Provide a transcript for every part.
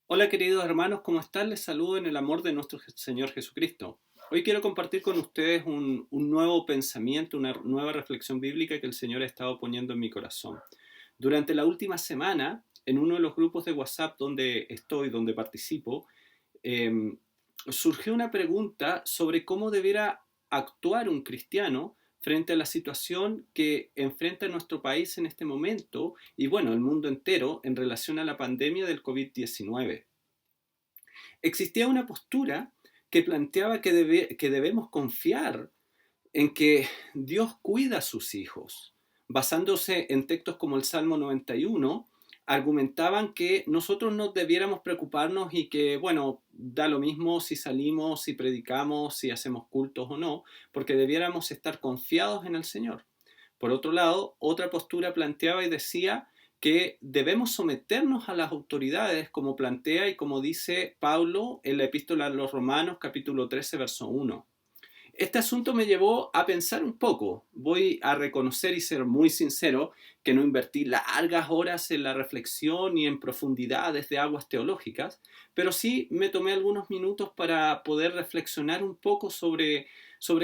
Hola queridos hermanos, ¿cómo están? Les saludo en el amor de nuestro Señor Jesucristo. Hoy quiero compartir con ustedes un nuevo pensamiento, una nueva reflexión bíblica que el Señor ha estado poniendo en mi corazón. Durante la última semana, en uno de los grupos de WhatsApp donde estoy, donde participo, eh, surgió una pregunta sobre cómo debiera actuar un cristiano frente a la situación que enfrenta nuestro país en este momento y bueno, el mundo entero en relación a la pandemia del COVID-19. Existía una postura que planteaba que debemos confiar en que Dios cuida a sus hijos. Basándose en textos como el Salmo 91, argumentaban que nosotros no debiéramos preocuparnos y que, bueno, da lo mismo si salimos, si predicamos, si hacemos cultos o no, porque debiéramos estar confiados en el Señor. Por otro lado, otra postura planteaba y decía que debemos someternos a las autoridades, como plantea y como dice Pablo en la epístola a los Romanos, capítulo 13, verso 1. Este asunto me llevó a pensar un poco. Voy a reconocer y ser muy sincero que no invertí largas horas en la reflexión ni en profundidades de aguas teológicas, pero sí me tomé algunos minutos para poder reflexionar un poco sobre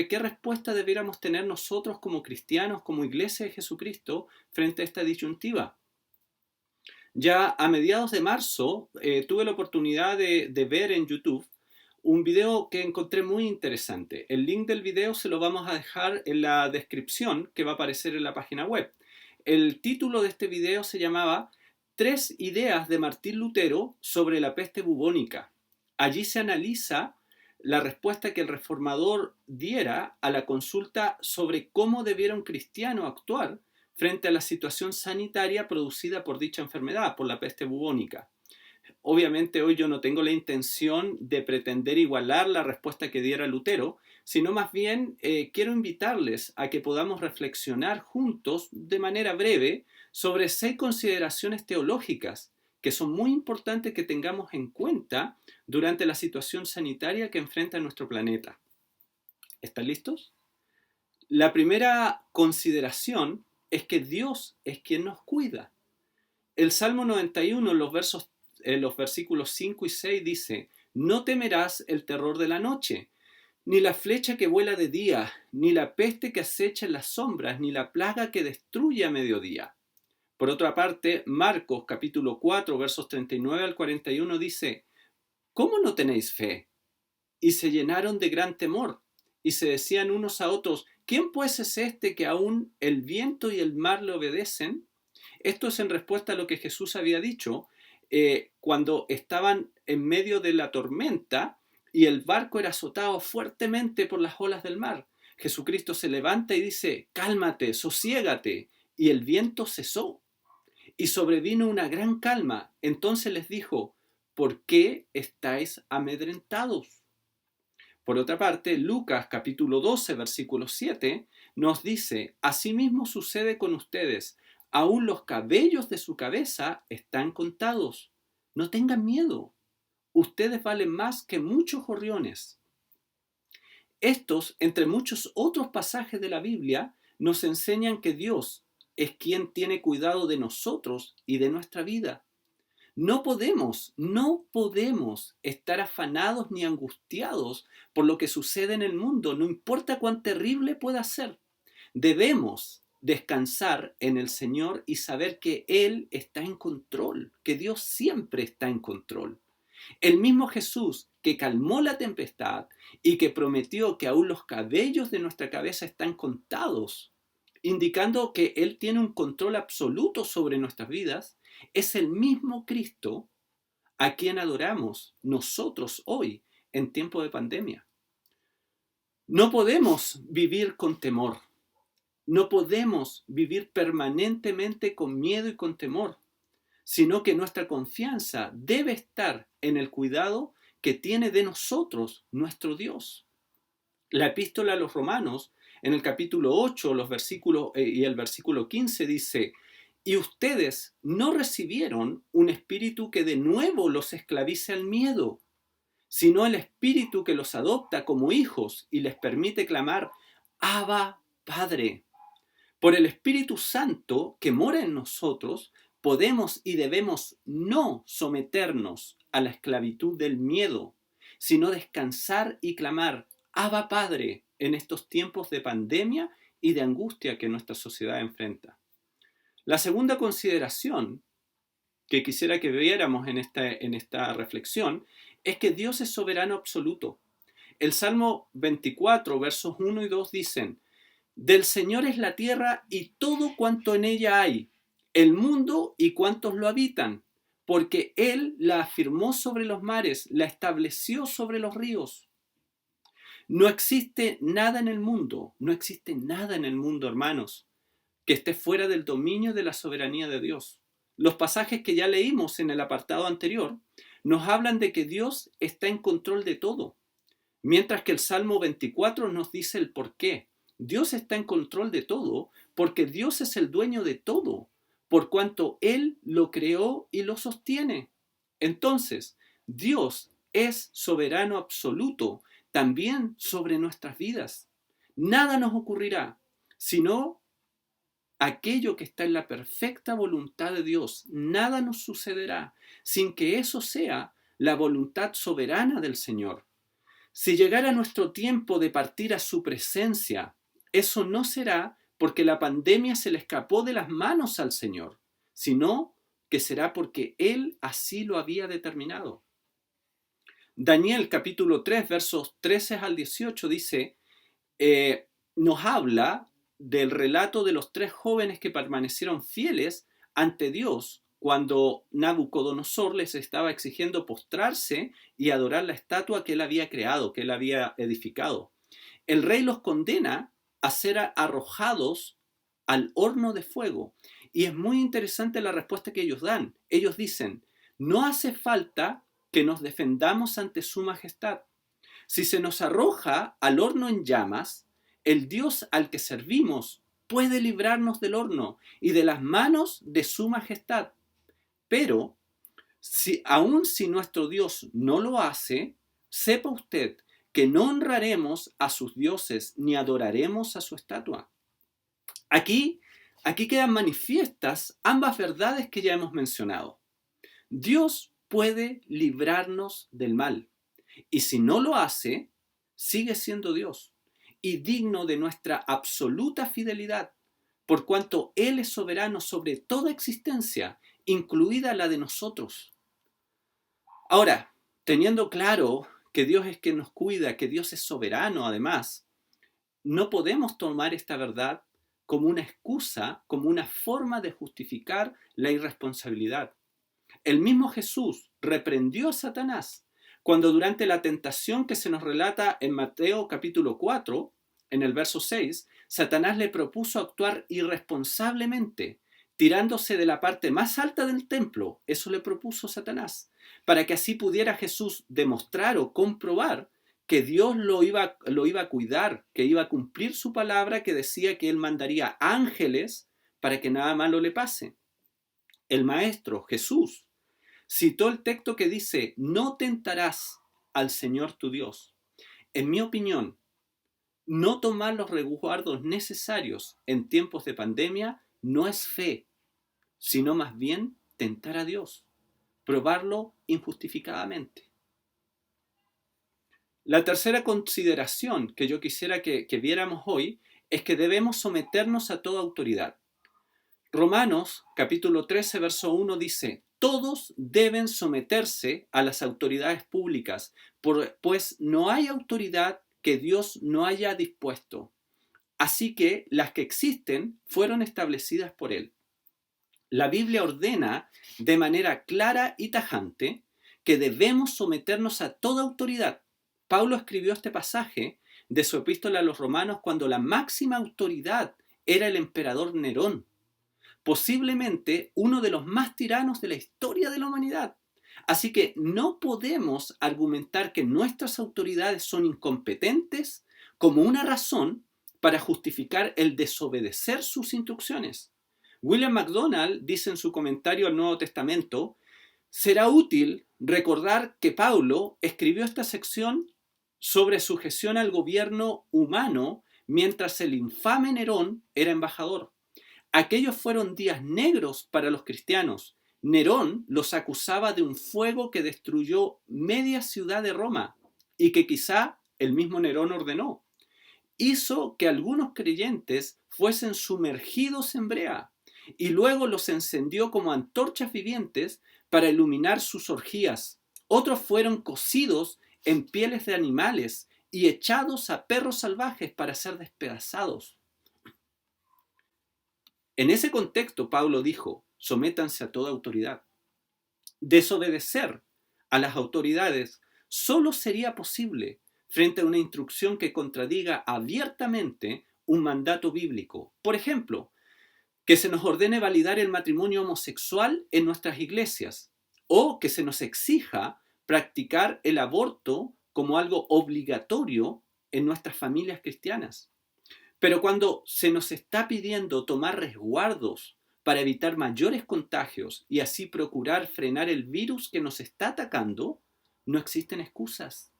qué respuesta debiéramos tener nosotros como cristianos, como iglesia de Jesucristo, frente a esta disyuntiva. Ya a mediados de marzo tuve la oportunidad de ver en YouTube un video que encontré muy interesante. El link del video se lo vamos a dejar en la descripción que va a aparecer en la página web. El título de este video se llamaba Tres ideas de Martín Lutero sobre la peste bubónica. Allí se analiza la respuesta que el reformador diera a la consulta sobre cómo debiera un cristiano actuar frente a la situación sanitaria producida por dicha enfermedad, por la peste bubónica. Obviamente hoy yo no tengo la intención de pretender igualar la respuesta que diera Lutero, sino más bien quiero invitarles a que podamos reflexionar juntos de manera breve sobre 6 consideraciones teológicas que son muy importantes que tengamos en cuenta durante la situación sanitaria que enfrenta nuestro planeta. ¿Están listos? La primera consideración es que Dios es quien nos cuida. El Salmo 91, los versículos 5 y 6 dice, no temerás el terror de la noche, ni la flecha que vuela de día, ni la peste que acecha en las sombras, ni la plaga que destruye a mediodía. Por otra parte, Marcos capítulo 4, versos 39 al 41 dice, ¿cómo no tenéis fe? Y se llenaron de gran temor, y se decían unos a otros, ¿quién pues es este que aún el viento y el mar le obedecen? Esto es en respuesta a lo que Jesús había dicho cuando estaban en medio de la tormenta y el barco era azotado fuertemente por las olas del mar. Jesucristo se levanta y dice, cálmate, sosiégate, y el viento cesó y sobrevino una gran calma. Entonces les dijo, ¿por qué estáis amedrentados? Por otra parte, Lucas capítulo 12, versículo 7 nos dice, asimismo sucede con ustedes, aún los cabellos de su cabeza están contados. No tengan miedo, ustedes valen más que muchos gorriones. Estos, entre muchos otros pasajes de la Biblia, nos enseñan que Dios es quien tiene cuidado de nosotros y de nuestra vida. No podemos estar afanados ni angustiados por lo que sucede en el mundo, no importa cuán terrible pueda ser. Debemos descansar en el Señor y saber que Él está en control, que Dios siempre está en control. El mismo Jesús que calmó la tempestad y que prometió que aún los cabellos de nuestra cabeza están contados, indicando que Él tiene un control absoluto sobre nuestras vidas, es el mismo Cristo a quien adoramos nosotros hoy en tiempo de pandemia. No podemos vivir con temor, no podemos vivir permanentemente con miedo y con temor, sino que nuestra confianza debe estar en el cuidado que tiene de nosotros nuestro Dios. La epístola a los Romanos, en el capítulo 8 y el versículo 15 dice, y ustedes no recibieron un espíritu que de nuevo los esclavice al miedo, sino el espíritu que los adopta como hijos y les permite clamar, Abba, Padre. Por el Espíritu Santo que mora en nosotros, podemos y debemos no someternos a la esclavitud del miedo, sino descansar y clamar, Abba Padre, en estos tiempos de pandemia y de angustia que nuestra sociedad enfrenta. La segunda consideración que quisiera que viéramos en esta reflexión es que Dios es soberano absoluto. El Salmo 24, versos 1 y 2 dicen, del Señor es la tierra y todo cuanto en ella hay, el mundo y cuantos lo habitan, porque Él la afirmó sobre los mares, la estableció sobre los ríos. No existe nada en el mundo, no existe nada en el mundo, hermanos, que esté fuera del dominio de la soberanía de Dios. Los pasajes que ya leímos en el apartado anterior nos hablan de que Dios está en control de todo, mientras que el Salmo 24 nos dice el por qué. Dios está en control de todo porque Dios es el dueño de todo, por cuanto Él lo creó y lo sostiene. Entonces, Dios es soberano absoluto también sobre nuestras vidas. Nada nos ocurrirá, sino aquello que está en la perfecta voluntad de Dios. Nada nos sucederá sin que eso sea la voluntad soberana del Señor. Si llegara nuestro tiempo de partir a su presencia, eso no será porque la pandemia se le escapó de las manos al Señor, sino que será porque Él así lo había determinado. Daniel capítulo 3, versos 13 al 18 dice, nos habla del relato de los tres jóvenes que permanecieron fieles ante Dios cuando Nabucodonosor les estaba exigiendo postrarse y adorar la estatua que él había creado, que él había edificado. El rey los condena a ser arrojados al horno de fuego. Y es muy interesante la respuesta que ellos dan. Ellos dicen, no hace falta que nos defendamos ante su majestad. Si se nos arroja al horno en llamas, el Dios al que servimos puede librarnos del horno y de las manos de su majestad. Pero, aun si nuestro Dios no lo hace, sepa usted que no honraremos a sus dioses ni adoraremos a su estatua. Aquí quedan manifiestas ambas verdades que ya hemos mencionado. Dios puede librarnos del mal, y si no lo hace, sigue siendo Dios y digno de nuestra absoluta fidelidad, por cuanto Él es soberano sobre toda existencia, incluida la de nosotros. Ahora, teniendo claro que Dios es quien nos cuida, que Dios es soberano además, no podemos tomar esta verdad como una excusa, como una forma de justificar la irresponsabilidad. El mismo Jesús reprendió a Satanás cuando durante la tentación que se nos relata en Mateo capítulo 4, en el verso 6, Satanás le propuso actuar irresponsablemente, tirándose de la parte más alta del templo. Eso le propuso Satanás, para que así pudiera Jesús demostrar o comprobar que Dios lo iba a cuidar, que iba a cumplir su palabra que decía que Él mandaría ángeles para que nada malo le pase. El Maestro, Jesús, citó el texto que dice, no tentarás al Señor tu Dios. En mi opinión, no tomar los resguardos necesarios en tiempos de pandemia no es fe, sino más bien tentar a Dios, probarlo injustificadamente. La tercera consideración que yo quisiera que viéramos hoy es que debemos someternos a toda autoridad. Romanos capítulo 13, verso 1 dice, todos deben someterse a las autoridades públicas, pues no hay autoridad que Dios no haya dispuesto. Así que las que existen fueron establecidas por Él. La Biblia ordena de manera clara y tajante que debemos someternos a toda autoridad. Pablo escribió este pasaje de su epístola a los romanos cuando la máxima autoridad era el emperador Nerón, posiblemente uno de los más tiranos de la historia de la humanidad. Así que no podemos argumentar que nuestras autoridades son incompetentes como una razón para justificar el desobedecer sus instrucciones. William MacDonald dice en su comentario al Nuevo Testamento, será útil recordar que Pablo escribió esta sección sobre sujeción al gobierno humano mientras el infame Nerón era embajador. Aquellos fueron días negros para los cristianos. Nerón los acusaba de un fuego que destruyó media ciudad de Roma y que quizá el mismo Nerón ordenó. Hizo que algunos creyentes fuesen sumergidos en brea y luego los encendió como antorchas vivientes para iluminar sus orgías. Otros fueron cocidos en pieles de animales y echados a perros salvajes para ser despedazados. En ese contexto, Pablo dijo: sométanse a toda autoridad. Desobedecer a las autoridades solo sería posible frente a una instrucción que contradiga abiertamente un mandato bíblico. Por ejemplo, que se nos ordene validar el matrimonio homosexual en nuestras iglesias o que se nos exija practicar el aborto como algo obligatorio en nuestras familias cristianas. Pero cuando se nos está pidiendo tomar resguardos para evitar mayores contagios y así procurar frenar el virus que nos está atacando, no existen excusas.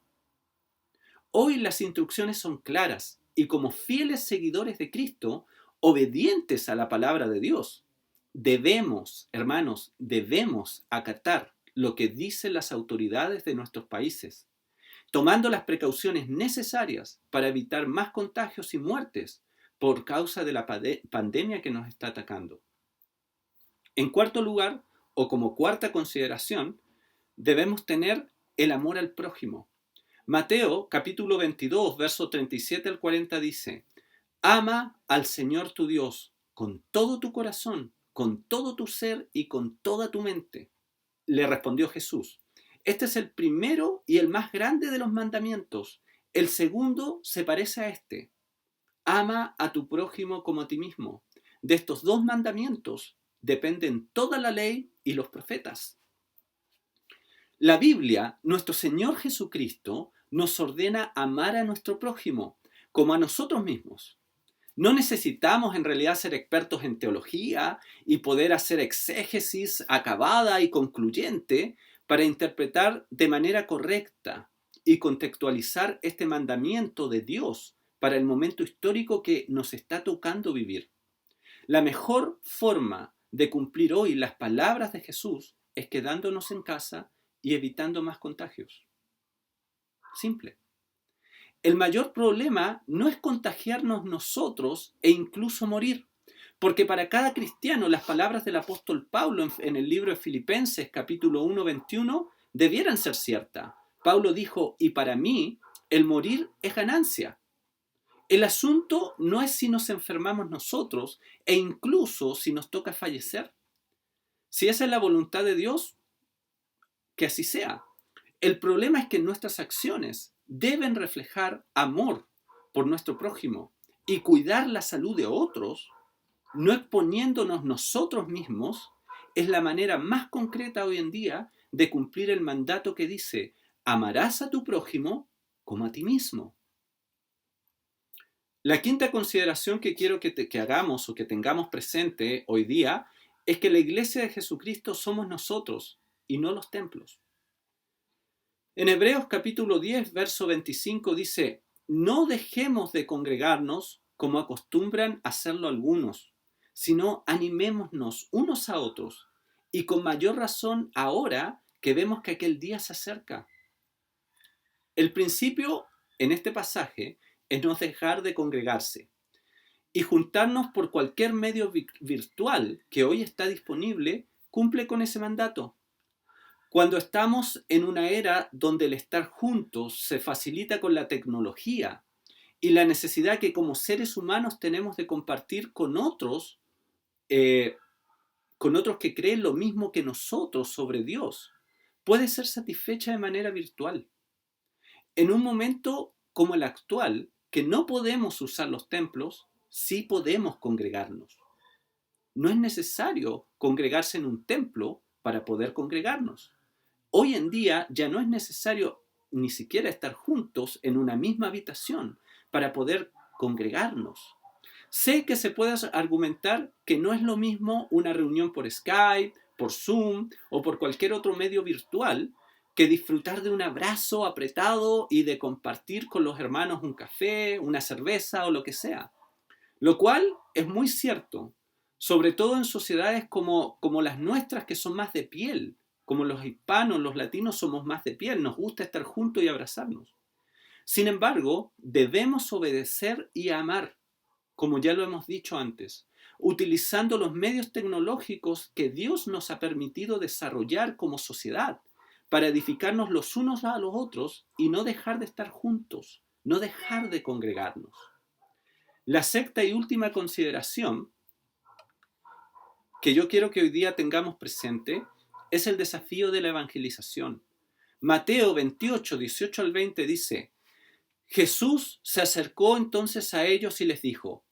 Hoy las instrucciones son claras y como fieles seguidores de Cristo, obedientes a la palabra de Dios, debemos, hermanos, debemos acatar lo que dicen las autoridades de nuestros países, tomando las precauciones necesarias para evitar más contagios y muertes por causa de la pandemia que nos está atacando. En cuarto lugar, o como cuarta consideración, debemos tener el amor al prójimo. Mateo capítulo 22, verso 37 al 40 dice: ama al Señor tu Dios con todo tu corazón, con todo tu ser y con toda tu mente. Le respondió Jesús: este es el primero y el más grande de los mandamientos. El segundo se parece a este: ama a tu prójimo como a ti mismo. De estos dos mandamientos dependen toda la ley y los profetas. La Biblia, nuestro Señor Jesucristo, nos ordena amar a nuestro prójimo como a nosotros mismos. No necesitamos en realidad ser expertos en teología y poder hacer exégesis acabada y concluyente para interpretar de manera correcta y contextualizar este mandamiento de Dios para el momento histórico que nos está tocando vivir. La mejor forma de cumplir hoy las palabras de Jesús es quedándonos en casa y evitando más contagios. Simple. El mayor problema no es contagiarnos nosotros e incluso morir, porque para cada cristiano las palabras del apóstol Pablo en el libro de Filipenses capítulo 1, 21 debieran ser ciertas. Pablo dijo: y para mí el morir es ganancia. El asunto no es si nos enfermamos nosotros e incluso si nos toca fallecer. Si esa es la voluntad de Dios, que así sea. El problema es que nuestras acciones deben reflejar amor por nuestro prójimo y cuidar la salud de otros, no exponiéndonos nosotros mismos, es la manera más concreta hoy en día de cumplir el mandato que dice: amarás a tu prójimo como a ti mismo. La quinta consideración que quiero que hagamos o que tengamos presente hoy día es que la iglesia de Jesucristo somos nosotros y no los templos. En Hebreos capítulo 10, verso 25 dice: no dejemos de congregarnos como acostumbran hacerlo algunos, sino animémonos unos a otros, y con mayor razón ahora que vemos que aquel día se acerca. El principio en este pasaje es no dejar de congregarse y juntarnos por cualquier medio virtual que hoy está disponible cumple con ese mandato. Cuando estamos en una era donde el estar juntos se facilita con la tecnología y la necesidad que como seres humanos tenemos de compartir con otros que creen lo mismo que nosotros sobre Dios, puede ser satisfecha de manera virtual. En un momento como el actual, que no podemos usar los templos, sí podemos congregarnos. No es necesario congregarse en un templo para poder congregarnos. Hoy en día ya no es necesario ni siquiera estar juntos en una misma habitación para poder congregarnos. Sé que se puede argumentar que no es lo mismo una reunión por Skype, por Zoom o por cualquier otro medio virtual que disfrutar de un abrazo apretado y de compartir con los hermanos un café, una cerveza o lo que sea. Lo cual es muy cierto. sobre todo en sociedades como las nuestras, que son más de piel, como los hispanos, los latinos somos más de piel, nos gusta estar juntos y abrazarnos. Sin embargo, debemos obedecer y amar, como ya lo hemos dicho antes, utilizando los medios tecnológicos que Dios nos ha permitido desarrollar como sociedad para edificarnos los unos a los otros y no dejar de estar juntos, no dejar de congregarnos. La sexta y última consideración que yo quiero que hoy día tengamos presente es el desafío de la evangelización. Mateo 28, 18 al 20 dice: Jesús se acercó entonces a ellos y les dijo: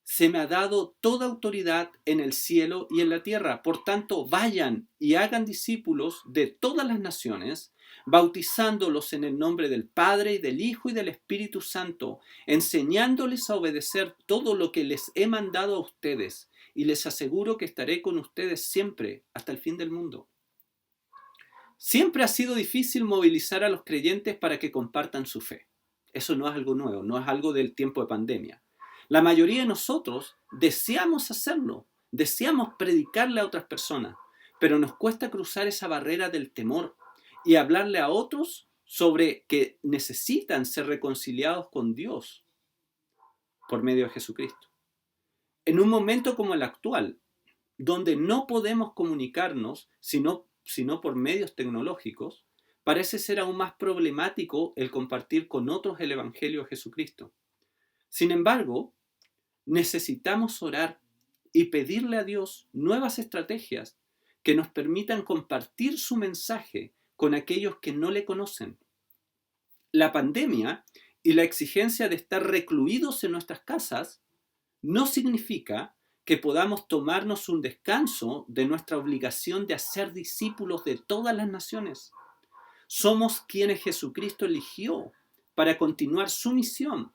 se me ha dado toda autoridad en el cielo y en la tierra. Por tanto, vayan y hagan discípulos de todas las naciones, bautizándolos en el nombre del Padre y del Hijo y del Espíritu Santo, enseñándoles a obedecer todo lo que les he mandado a ustedes, y les aseguro que estaré con ustedes siempre, hasta el fin del mundo. Siempre ha sido difícil movilizar a los creyentes para que compartan su fe. Eso no es algo nuevo, no es algo del tiempo de pandemia. La mayoría de nosotros deseamos hacerlo, deseamos predicarle a otras personas, pero nos cuesta cruzar esa barrera del temor y hablarle a otros sobre que necesitan ser reconciliados con Dios por medio de Jesucristo. En un momento como el actual, donde no podemos comunicarnos sino por medios tecnológicos, parece ser aún más problemático el compartir con otros el Evangelio de Jesucristo. Sin embargo, necesitamos orar y pedirle a Dios nuevas estrategias que nos permitan compartir su mensaje con aquellos que no le conocen. La pandemia y la exigencia de estar recluidos en nuestras casas no significa que podamos tomarnos un descanso de nuestra obligación de hacer discípulos de todas las naciones. Somos quienes Jesucristo eligió para continuar su misión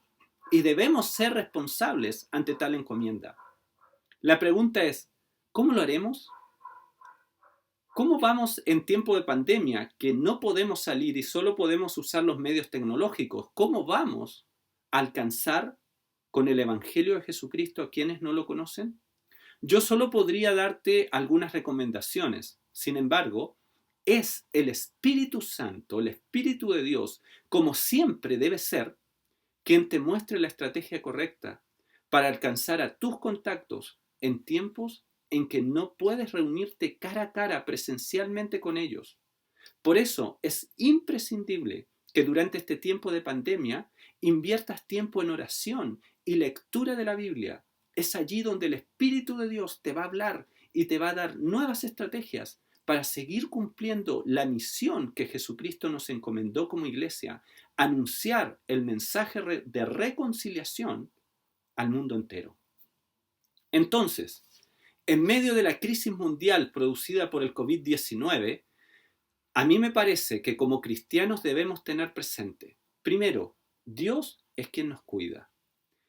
y debemos ser responsables ante tal encomienda. La pregunta es, ¿cómo lo haremos? ¿Cómo vamos en tiempo de pandemia, que no podemos salir y solo podemos usar los medios tecnológicos? ¿Cómo vamos a alcanzar con el Evangelio de Jesucristo a quienes no lo conocen? Yo solo podría darte algunas recomendaciones. Sin embargo, es el Espíritu Santo, el Espíritu de Dios, como siempre debe ser, quien te muestre la estrategia correcta para alcanzar a tus contactos en tiempos en que no puedes reunirte cara a cara presencialmente con ellos. Por eso es imprescindible que durante este tiempo de pandemia inviertas tiempo en oración y lectura de la Biblia. Es allí donde el Espíritu de Dios te va a hablar y te va a dar nuevas estrategias para seguir cumpliendo la misión que Jesucristo nos encomendó como iglesia, anunciar el mensaje de reconciliación al mundo entero. Entonces, en medio de la crisis mundial producida por el COVID-19, a mí me parece que como cristianos debemos tener presente, primero, Dios es quien nos cuida.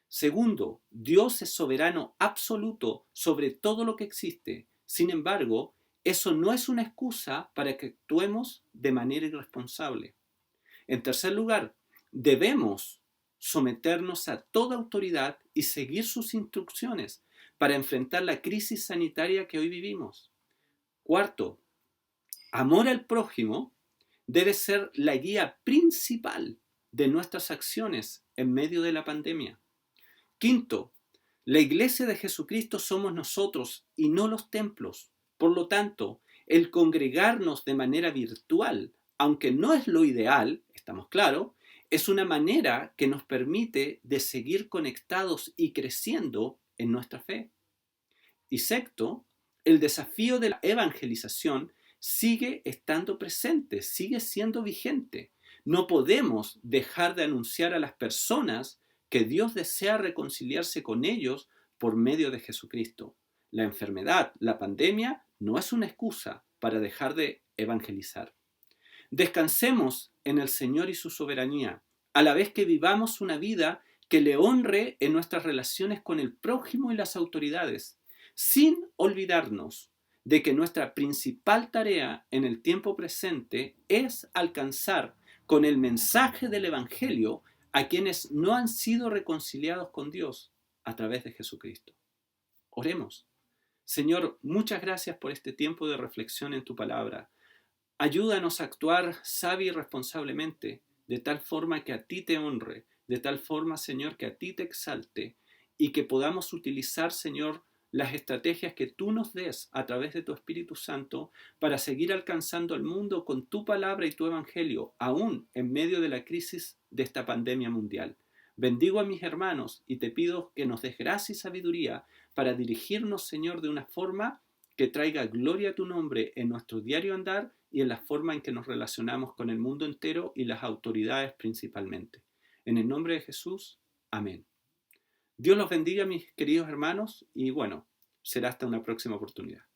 Segundo, Dios es soberano absoluto sobre todo lo que existe. Sin embargo, eso no es una excusa para que actuemos de manera irresponsable. En tercer lugar, debemos someternos a toda autoridad y seguir sus instrucciones para enfrentar la crisis sanitaria que hoy vivimos. Cuarto, amor al prójimo debe ser la guía principal de nuestras acciones en medio de la pandemia. Quinto, la iglesia de Jesucristo somos nosotros y no los templos. Por lo tanto, el congregarnos de manera virtual, aunque no es lo ideal, estamos claros, es una manera que nos permite de seguir conectados y creciendo en nuestra fe. Y sexto, el desafío de la evangelización sigue estando presente, sigue siendo vigente. No podemos dejar de anunciar a las personas que Dios desea reconciliarse con ellos por medio de Jesucristo. La enfermedad, la pandemia, no es una excusa para dejar de evangelizar. Descansemos en el Señor y su soberanía, a la vez que vivamos una vida que le honre en nuestras relaciones con el prójimo y las autoridades, sin olvidarnos de que nuestra principal tarea en el tiempo presente es alcanzar con el mensaje del Evangelio a quienes no han sido reconciliados con Dios a través de Jesucristo. Oremos. Señor, muchas gracias por este tiempo de reflexión en tu palabra. Ayúdanos a actuar sabia y responsablemente, de tal forma que a ti te honre, de tal forma, Señor, que a ti te exalte y que podamos utilizar, Señor, las estrategias que tú nos des a través de tu Espíritu Santo para seguir alcanzando al mundo con tu palabra y tu evangelio, aún en medio de la crisis de esta pandemia mundial. Bendigo a mis hermanos y te pido que nos des gracia y sabiduría para dirigirnos, Señor, de una forma que traiga gloria a tu nombre en nuestro diario andar y en la forma en que nos relacionamos con el mundo entero y las autoridades principalmente. En el nombre de Jesús, amén. Dios los bendiga, mis queridos hermanos, y bueno, será hasta una próxima oportunidad.